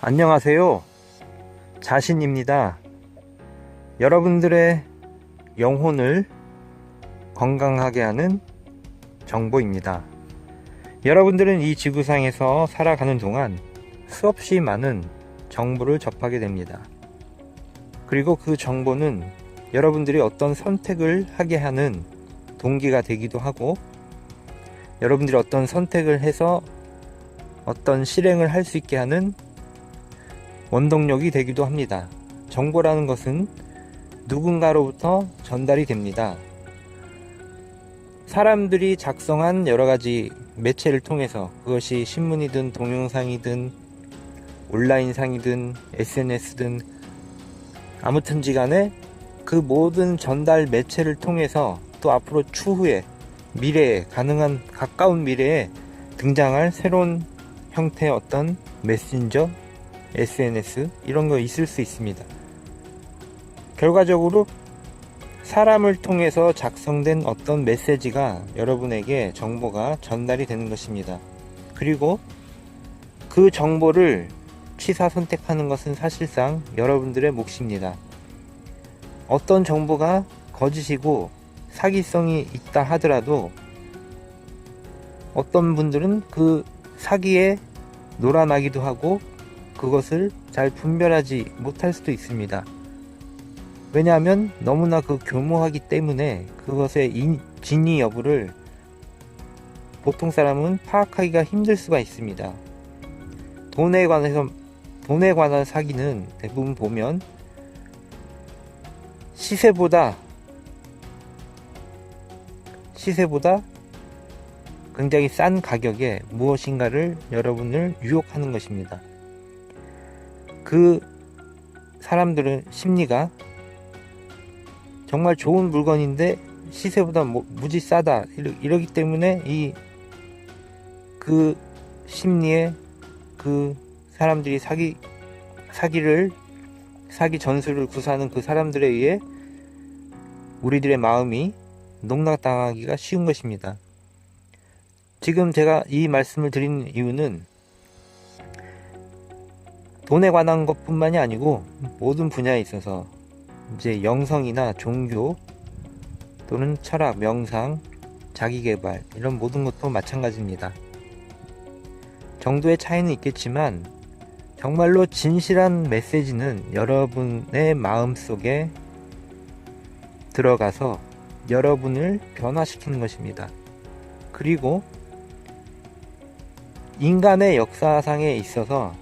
안녕하세요. 자신입니다. 여러분들의 영혼을 건강하게 하는 정보입니다. 여러분들은 이 지구상에서 살아가는 동안 수없이 많은 정보를 접하게 됩니다. 그리고 그 정보는 여러분들이 어떤 선택을 하게 하는 동기가 되기도 하고, 여러분들이 어떤 선택을 해서 어떤 실행을 할 수 있게 하는 원동력이 되기도 합니다. 정보라는 것은 누군가로부터 전달이 됩니다. 사람들이 작성한 여러가지 매체를 통해서, 그것이 신문이든 동영상이든 온라인상이든 SNS든 아무튼지 간에 그 모든 전달 매체를 통해서 또 앞으로 추후에 미래에, 가능한 가까운 미래에 등장할 새로운 형태의 어떤 메신저, SNS 이런 거 있을 수 있습니다. 결과적으로 사람을 통해서 작성된 어떤 메시지가 여러분에게 정보가 전달이 되는 것입니다. 그리고 그 정보를 취사 선택하는 것은 사실상 여러분들의 몫입니다. 어떤 정보가 거짓이고 사기성이 있다 하더라도 어떤 분들은 그 사기에 놀아나기도 하고 그것을 잘 분별하지 못할 수도 있습니다. 왜냐하면 너무나 그 교모하기 때문에 그것의 진위 여부를 보통 사람은 파악하기가 힘들 수가 있습니다. 돈에 관한 사기는 대부분 보면 시세보다 굉장히 싼 가격에 무엇인가를 여러분을 유혹하는 것입니다. 그 사람들은 심리가 정말 좋은 물건인데 시세보다 무지 싸다 이러기 때문에 그 심리에 그 사람들이 사기 전술을 구사하는 그 사람들에 의해 우리들의 마음이 농락당하기가 쉬운 것입니다. 지금 제가 이 말씀을 드리는 이유는 돈에 관한 것뿐만이 아니고 모든 분야에 있어서 이제 영성이나 종교 또는 철학, 명상, 자기계발 이런 모든 것도 마찬가지입니다. 정도의 차이는 있겠지만 정말로 진실한 메시지는 여러분의 마음속에 들어가서 여러분을 변화시키는 것입니다. 그리고 인간의 역사상에 있어서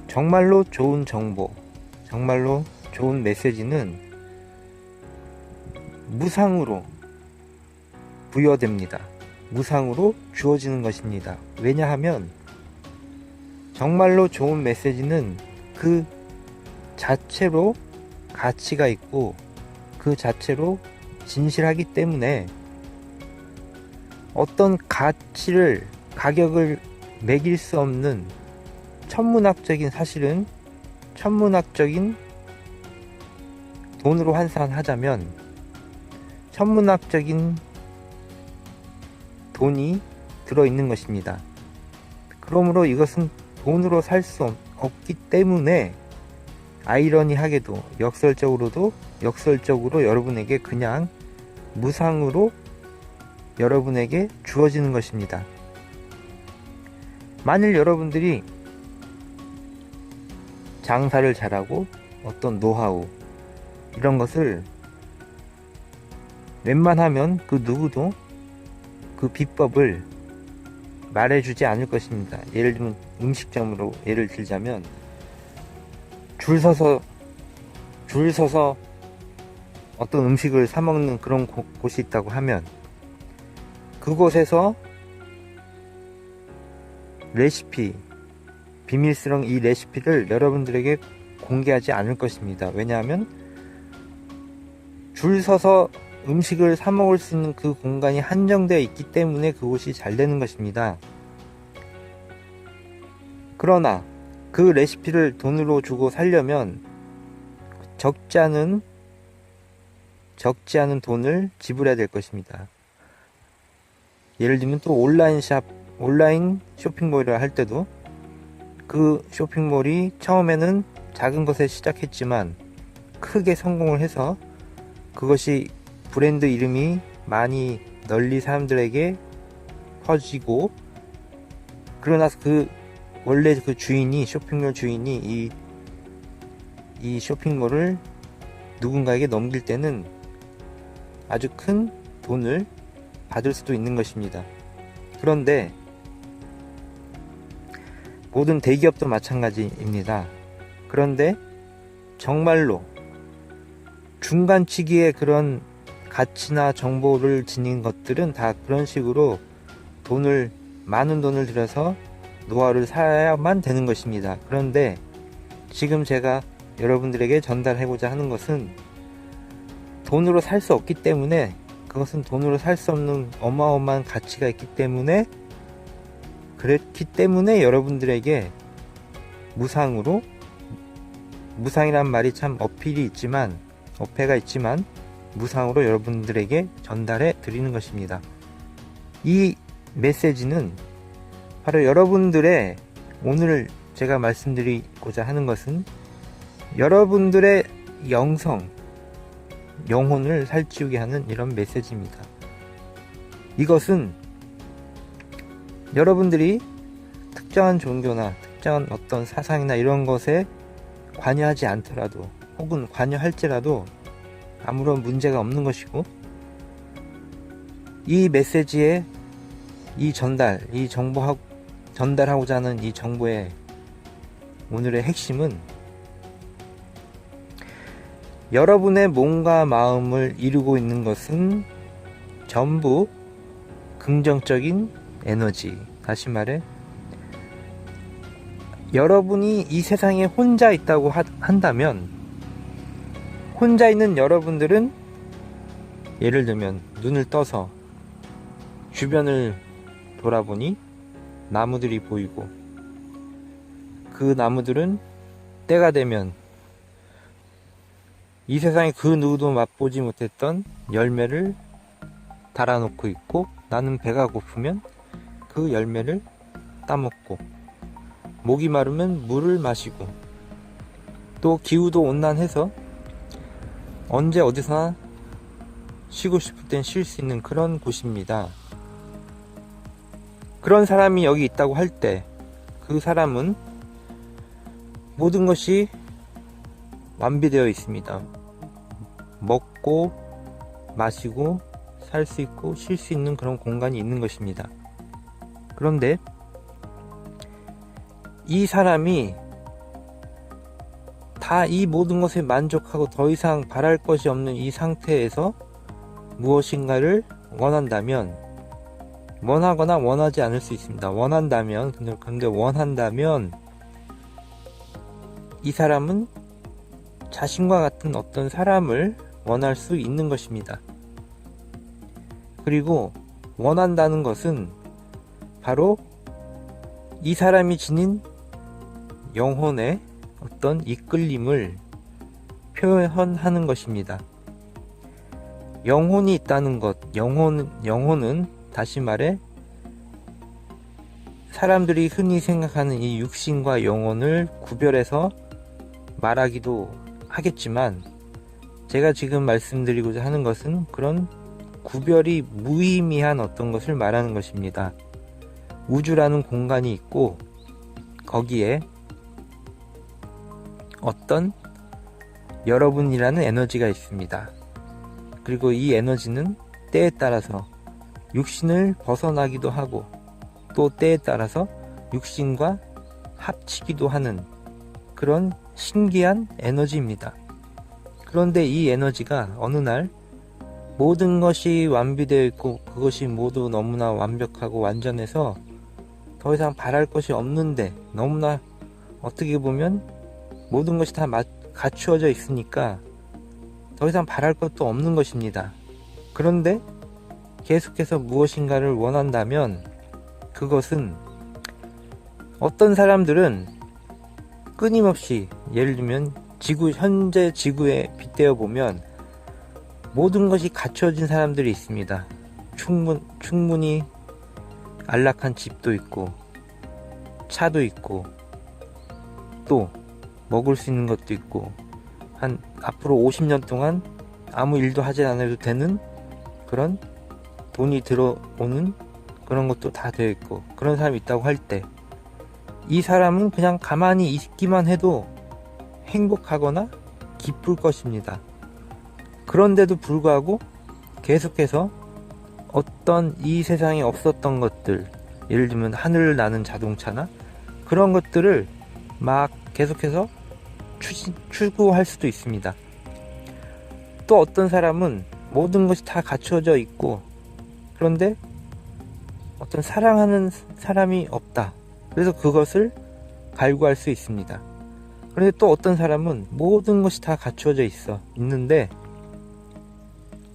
정말로 좋은 정보, 정말로 좋은 메시지는 무상으로 부여됩니다. 무상으로 주어지는 것입니다. 왜냐하면 정말로 좋은 메시지는 그 자체로 가치가 있고 그 자체로 진실하기 때문에 어떤 가격을 매길 수 없는 천문학적인, 사실은 천문학적인 돈으로 환산하자면 천문학적인 돈이 들어있는 것입니다. 그러므로 이것은 돈으로 살 수 없기 때문에 아이러니하게도 역설적으로 여러분에게 그냥 무상으로 여러분에게 주어지는 것입니다. 만일 여러분들이 장사를 잘하고 어떤 노하우 이런 것을 웬만하면 그 누구도 그 비법을 말해주지 않을 것입니다. 예를 들면 음식점으로 예를 들자면 줄 서서 어떤 음식을 사 먹는 그런 곳이 있다고 하면 그곳에서 레시피, 비밀스러운 이 레시피를 여러분들에게 공개하지 않을 것입니다. 왜냐하면 줄 서서 음식을 사 먹을 수 있는 그 공간이 한정되어 있기 때문에 그곳이 잘 되는 것입니다. 그러나 그 레시피를 돈으로 주고 살려면 적지 않은 돈을 지불해야 될 것입니다. 예를 들면 또 온라인 쇼핑몰을 할 때도 그 쇼핑몰이 처음에는 작은 것에 시작했지만 크게 성공을 해서 그것이 브랜드 이름이 많이 널리 사람들에게 퍼지고, 그러나 원래 그 주인이, 쇼핑몰 주인이 이 쇼핑몰을 누군가에게 넘길 때는 아주 큰 돈을 받을 수도 있는 것입니다. 그런데 모든 대기업도 마찬가지입니다. 그런데 정말로 중간치기의 그런 가치나 정보를 지닌 것들은 다 그런 식으로 많은 돈을 들여서 노하우를 사야만 되는 것입니다. 그런데 지금 제가 여러분들에게 전달하고자 하는 것은 돈으로 살 수 없기 때문에, 그것은 돈으로 살 수 없는 어마어마한 가치가 있기 때문에, 그랬기 때문에 여러분들에게 무상이란 말이 참 어폐가 있지만 무상으로 여러분들에게 전달해 드리는 것입니다. 이 메시지는 바로 여러분들의, 오늘 제가 말씀드리고자 하는 것은 여러분들의 영혼을 살찌우게 하는 이런 메시지입니다. 이것은 여러분들이 특정한 종교나 특정한 어떤 사상이나 이런 것에 관여하지 않더라도, 혹은 관여할지라도 아무런 문제가 없는 것이고, 이 메시지의 전달하고자 하는 이 정보의 오늘의 핵심은 여러분의 몸과 마음을 이루고 있는 것은 전부 긍정적인 에너지. 다시 말해, 여러분이 이 세상에 혼자 있다고 한다면, 혼자 있는 여러분들은 예를 들면 눈을 떠서 주변을 돌아보니 나무들이 보이고, 그 나무들은 때가 되면 이 세상에 그 누구도 맛보지 못했던 열매를 달아놓고 있고, 나는 배가 고프면 그 열매를 따먹고, 목이 마르면 물을 마시고, 또 기후도 온난해서 언제 어디서나 쉬고 싶을 땐 쉴 수 있는 그런 곳입니다. 그런 사람이 여기 있다고 할 때 그 사람은 모든 것이 완비되어 있습니다. 먹고 마시고 살 수 있고 쉴 수 있는 그런 공간이 있는 것입니다. 그런데 이 사람이 다 이 모든 것에 만족하고 더 이상 바랄 것이 없는 이 상태에서 무엇인가를 원한다면, 원하거나 원하지 않을 수 있습니다. 근데 원한다면 이 사람은 자신과 같은 어떤 사람을 원할 수 있는 것입니다. 그리고 원한다는 것은 바로 이 사람이 지닌 영혼의 어떤 이끌림을 표현하는 것입니다. 영혼이 있다는 것, 영혼은 다시 말해 사람들이 흔히 생각하는 이 육신과 영혼을 구별해서 말하기도 하겠지만, 제가 지금 말씀드리고자 하는 것은 그런 구별이 무의미한 어떤 것을 말하는 것입니다. 우주라는 공간이 있고, 거기에 어떤 여러분이라는 에너지가 있습니다. 그리고 이 에너지는 때에 따라서 육신을 벗어나기도 하고, 또 때에 따라서 육신과 합치기도 하는 그런 신기한 에너지입니다. 그런데 이 에너지가 어느 날 모든 것이 완비되어 있고, 그것이 모두 너무나 완벽하고 완전해서 더 이상 바랄 것이 없는데, 너무나 어떻게 보면 모든 것이 다 갖추어져 있으니까 더 이상 바랄 것도 없는 것입니다. 그런데 계속해서 무엇인가를 원한다면, 그것은 어떤 사람들은 끊임없이, 예를 들면 현재 지구에 빗대어 보면 모든 것이 갖춰진 사람들이 있습니다. 충분히 안락한 집도 있고, 차도 있고, 밥도 먹을 수 있는 것도 있고, 한 앞으로 50년 동안 아무 일도 하지 않아도 되는 그런 돈이 들어오는 그런 것도 다 되어 있고, 그런 사람이 있다고 할 때 이 사람은 그냥 가만히 있기만 해도 행복하거나 기쁠 것입니다. 그런데도 불구하고 계속해서 어떤 이 세상에 없었던 것들, 예를 들면 하늘을 나는 자동차나 그런 것들을 막 계속해서 추구할 수도 있습니다. 또 어떤 사람은 모든 것이 다 갖추어져 있고, 그런데 어떤 사랑하는 사람이 없다. 그래서 그것을 갈구할 수 있습니다. 그런데 또 어떤 사람은 모든 것이 다 갖추어져 있는데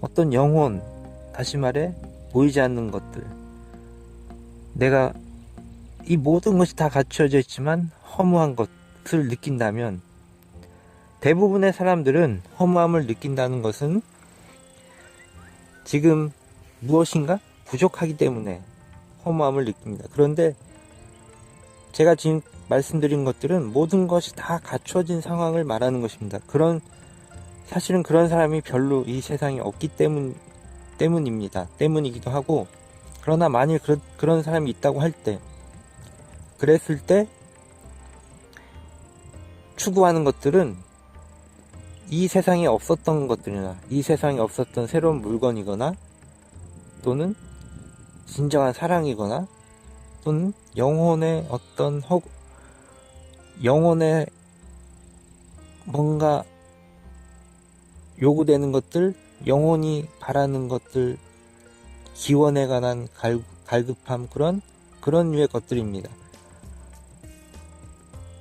어떤 영혼, 다시 말해 보이지 않는 것들, 내가 이 모든 것이 다 갖추어져 있지만 허무한 것을 느낀다면, 대부분의 사람들은 허무함을 느낀다는 것은 지금 무엇인가 부족하기 때문에 허무함을 느낍니다. 그런데 제가 지금 말씀드린 것들은 모든 것이 다 갖추어진 상황을 말하는 것입니다. 사실은 그런 사람이 별로 이 세상에 없기 때문이기도 하고, 그러나 만일 그런 사람이 있다고 할 때, 그랬을 때 추구하는 것들은 이 세상에 없었던 것들이나 이 세상에 없었던 새로운 물건이거나, 또는 진정한 사랑이거나, 또는 영혼의 영혼의 뭔가 요구되는 것들, 영혼이 바라는 것들, 기원에 관한 갈급함, 그런 류의 것들입니다.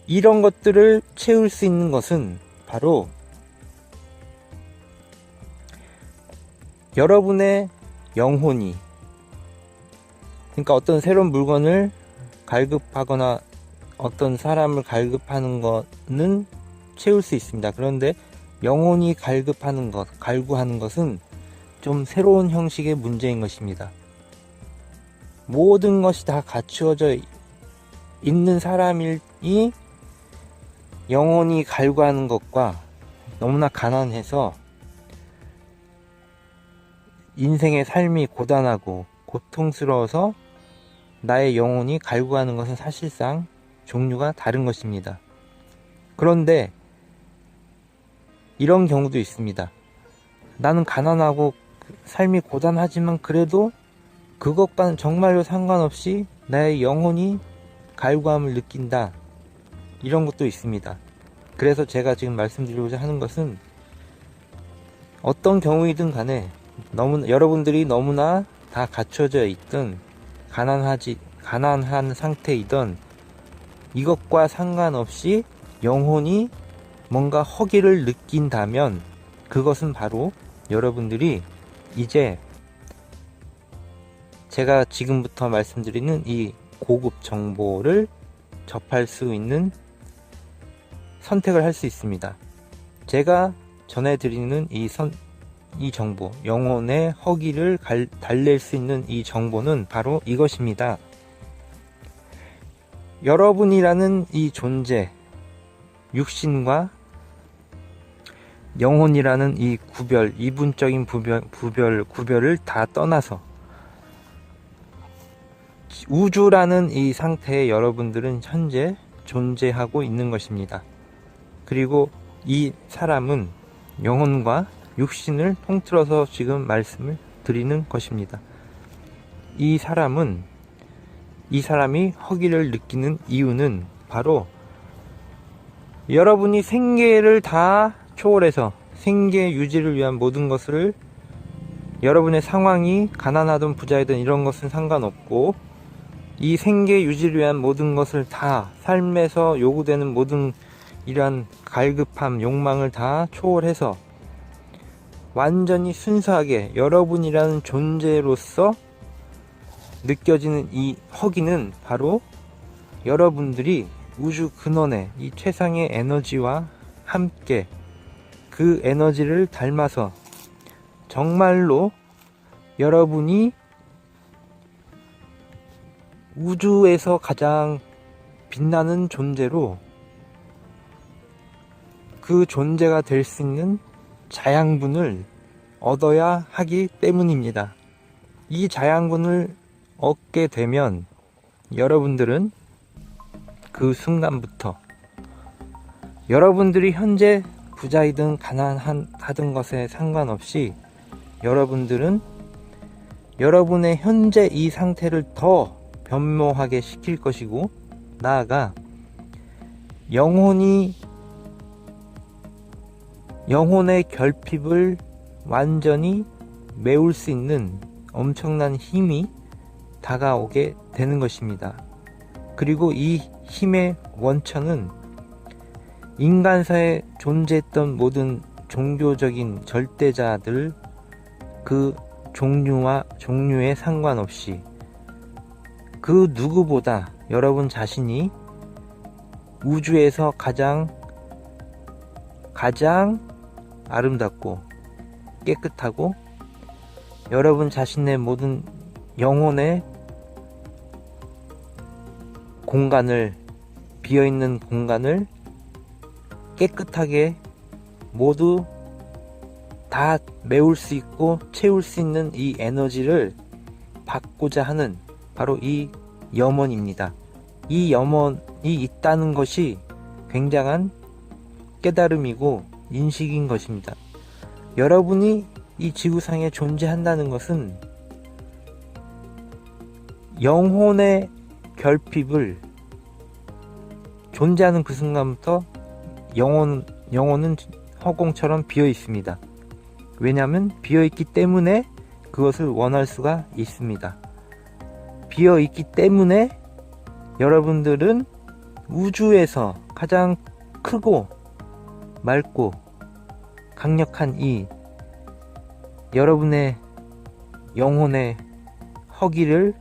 이런 것들을 채울 수 있는 것은 바로 여러분의 영혼이, 그러니까 어떤 새로운 물건을 갈급하거나 어떤 사람을 갈급하는 것은 채울 수 있습니다. 그런데 영혼이 갈구하는 것은 좀 새로운 형식의 문제인 것입니다. 모든 것이 다 갖추어져 있는 사람이 영혼이 갈구하는 것과 너무나 가난해서 인생의 삶이 고단하고 고통스러워서 나의 영혼이 갈구하는 것은 사실상 종류가 다른 것입니다. 그런데 이런 경우도 있습니다. 나는 가난하고 삶이 고단하지만 그래도 그것과는 정말로 상관없이 나의 영혼이 갈구함을 느낀다. 이런 것도 있습니다. 그래서 제가 지금 말씀드리고자 하는 것은, 어떤 경우이든 간에 여러분들이 너무나 다 갖춰져 있든 가난한 상태이든 이것과 상관없이 영혼이 뭔가 허기를 느낀다면, 그것은 바로 여러분들이 이제 제가 지금부터 말씀드리는 이 고급 정보를 접할 수 있는 선택을 할 수 있습니다. 제가 전해드리는 이 정보, 영혼의 허기를 달랠 수 있는 이 정보는 바로 이것입니다. 여러분이라는 이 존재, 육신과 영혼이라는 이 이분적인 구별을 다 떠나서 우주라는 이 상태에 여러분들은 현재 존재하고 있는 것입니다. 그리고 이 사람은 영혼과 육신을 통틀어서 지금 말씀을 드리는 것입니다. 이 사람이 허기를 느끼는 이유는 바로 여러분이 생계를 다 초월해서 생계 유지를 위한 모든 것을, 여러분의 상황이 가난하든 부자이든 이런 것은 상관없고, 이 생계 유지를 위한 모든 것을 다, 삶에서 요구되는 모든 이러한 갈급함, 욕망을 다 초월해서 완전히 순수하게 여러분이라는 존재로서 느껴지는 이 허기는 바로 여러분들이 우주 근원의 이 최상의 에너지와 함께 그 에너지를 닮아서 정말로 여러분이 우주에서 가장 빛나는 존재로 그 존재가 될 수 있는 자양분을 얻어야 하기 때문입니다. 이 자양분을 얻게 되면 여러분들은 그 순간부터 여러분들이 현재 부자이든 가난하든 것에 상관없이 여러분들은 여러분의 현재 이 상태를 더 변모하게 시킬 것이고, 나아가 영혼의 결핍을 완전히 메울 수 있는 엄청난 힘이 다가오게 되는 것입니다. 그리고 이 힘의 원천은 인간사에 존재했던 모든 종교적인 절대자들 그 종류에 상관없이 그 누구보다 여러분 자신이 우주에서 가장 아름답고 깨끗하고 여러분 자신의 모든 영혼의 공간을, 비어있는 공간을 깨끗하게 모두 다 메울 수 있고 채울 수 있는 이 에너지를 받고자 하는 바로 이 염원입니다. 이 염원이 있다는 것이 굉장한 깨달음이고 인식인 것입니다. 여러분이 이 지구상에 존재한다는 것은 영혼의 결핍을 존재하는 그 순간부터 영혼은 허공처럼 비어 있습니다. 왜냐하면 비어 있기 때문에 그것을 원할 수가 있습니다. 비어 있기 때문에 여러분들은 우주에서 가장 크고 맑고 강력한 이 여러분의 영혼의 허기를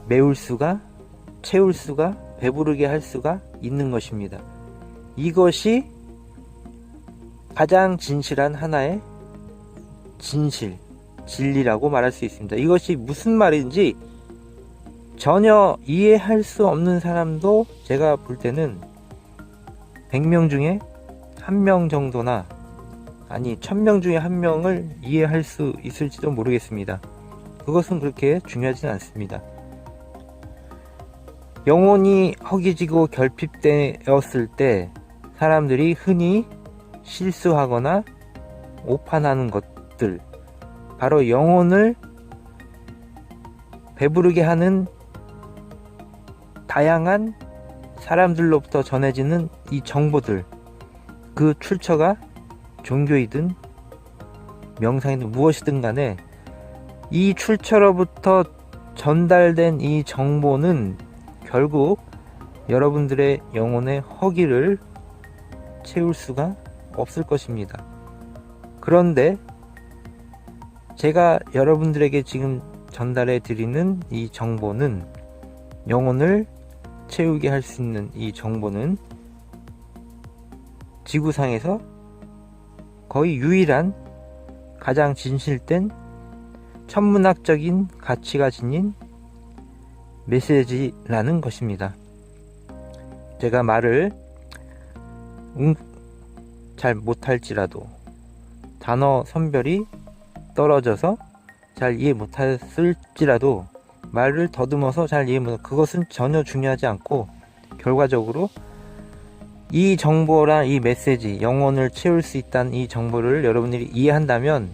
메울 수가, 채울 수가, 배부르게 할 수가 있는 것입니다. 이것이 가장 진실한 하나의 진리라고 말할 수 있습니다. 이것이 무슨 말인지 전혀 이해할 수 없는 사람도 제가 볼 때는 100명 중에 1명 정도나, 아니 1000명 중에 1명을 이해할 수 있을지도 모르겠습니다. 그것은 그렇게 중요하진 않습니다. 영혼이 허기지고 결핍되었을 때 사람들이 흔히 실수하거나 오판하는 것들, 바로 영혼을 배부르게 하는 다양한 사람들로부터 전해지는 이 정보들, 그 출처가 종교이든 명상이든 무엇이든 간에 이 출처로부터 전달된 이 정보는 결국 여러분들의 영혼의 허기를 채울 수가 없을 것입니다. 그런데 제가 여러분들에게 지금 전달해 드리는 이 정보는, 영혼을 채우게 할 수 있는 이 정보는 지구상에서 거의 유일한 가장 진실된 천문학적인 가치가 지닌 메시지라는 것입니다. 제가 말을 잘 못할지라도, 단어 선별이 떨어져서 잘 이해 못했을지라도, 말을 더듬어서 잘 이해 못할, 그것은 전혀 중요하지 않고, 결과적으로 이 정보랑 이 메시지, 영혼을 채울 수 있다는 이 정보를 여러분들이 이해한다면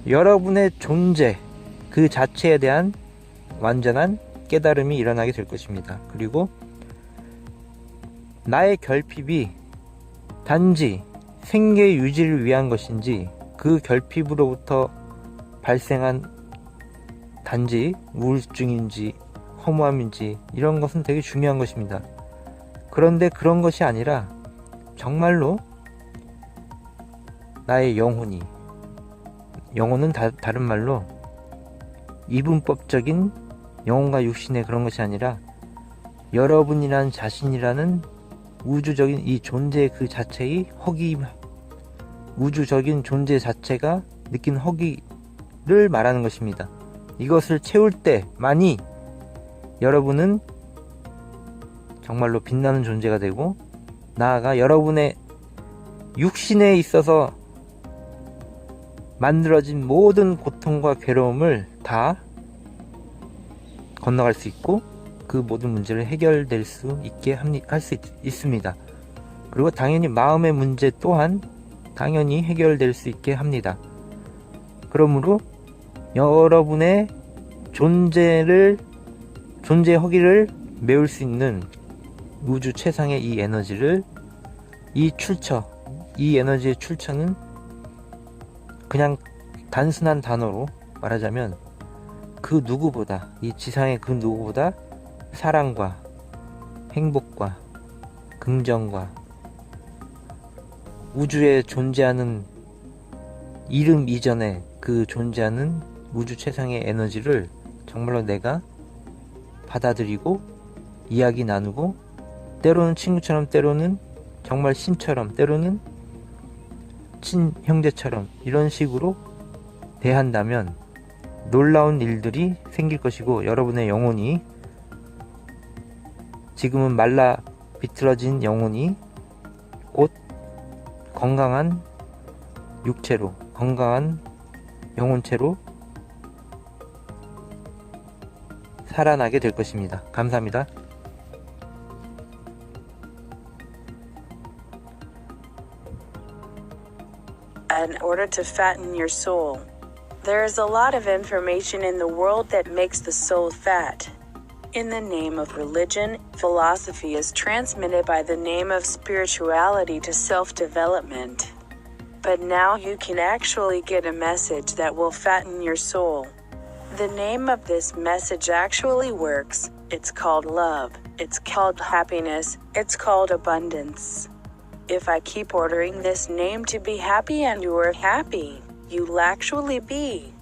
여러분의 존재 그 자체에 대한 완전한 깨달음이 일어나게 될 것입니다. 그리고 나의 결핍이 단지 생계 유지를 위한 것인지, 그 결핍으로부터 발생한 단지 우울증인지 허무함인지, 이런 것은 되게 중요한 것입니다. 그런데 그런 것이 아니라 정말로 나의 영혼은 다른 말로 이분법적인 영혼과 육신의 그런 것이 아니라 여러분이란 자신이라는 우주적인 이 존재 그 자체의 허기, 우주적인 존재 자체가 느낀 허기를 말하는 것입니다. 이것을 채울 때만이 여러분은 정말로 빛나는 존재가 되고 나아가 여러분의 육신에 있어서 만들어진 모든 고통과 괴로움을 다 건너갈 수 있고 그 모든 문제를 해결될 수 있게 할 수 있습니다. 그리고 당연히 마음의 문제 또한 당연히 해결될 수 있게 합니다. 그러므로 여러분의 존재의 허기를 메울 수 있는 우주 최상의 이 에너지를, 이 에너지의 출처는 그냥 단순한 단어로 말하자면 그 누구보다, 이 지상의 그 누구보다 사랑과 행복과 긍정과 우주에 존재하는 이름 이전에 그 존재하는 우주 최상의 에너지를 정말로 내가 받아들이고 이야기 나누고 때로는 친구처럼, 때로는 정말 신처럼, 때로는 친형제처럼 이런 식으로 대한다면 놀라운 일들이 생길 것이고, 여러분의 영혼이, 지금은 말라 비틀어진 영혼이 곧 건강한 육체로, 건강한 영혼체로 살아나게 될 것입니다. 감사합니다. In order to fatten your soul, there is a lot of information in the world that makes the soul fat. In the name of religion, philosophy is transmitted by the name of spirituality to self-development. But now you can actually get a message that will fatten your soul. The name of this message actually works. It's called love. It's called happiness. It's called abundance. If I keep ordering this name to be happy and you are happy, you'll actually be.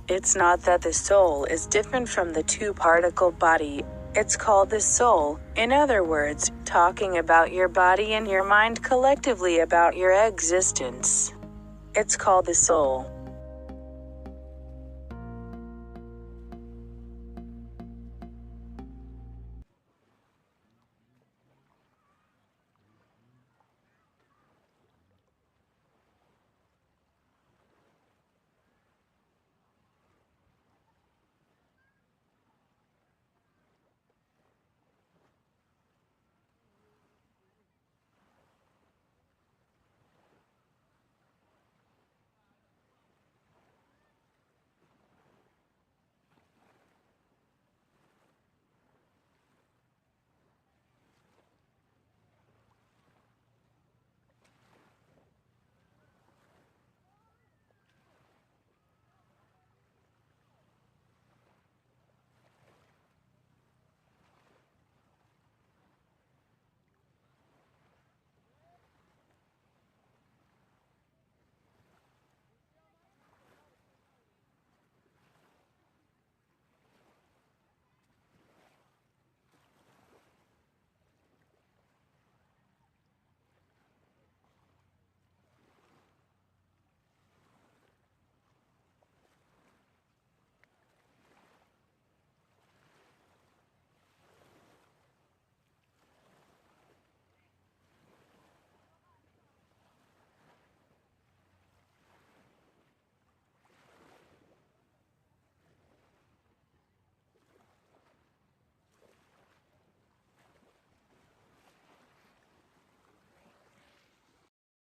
It's not that the soul is different from the two-particle body. It's called the soul. In other words, talking about your body and your mind collectively about your existence. It's called the soul.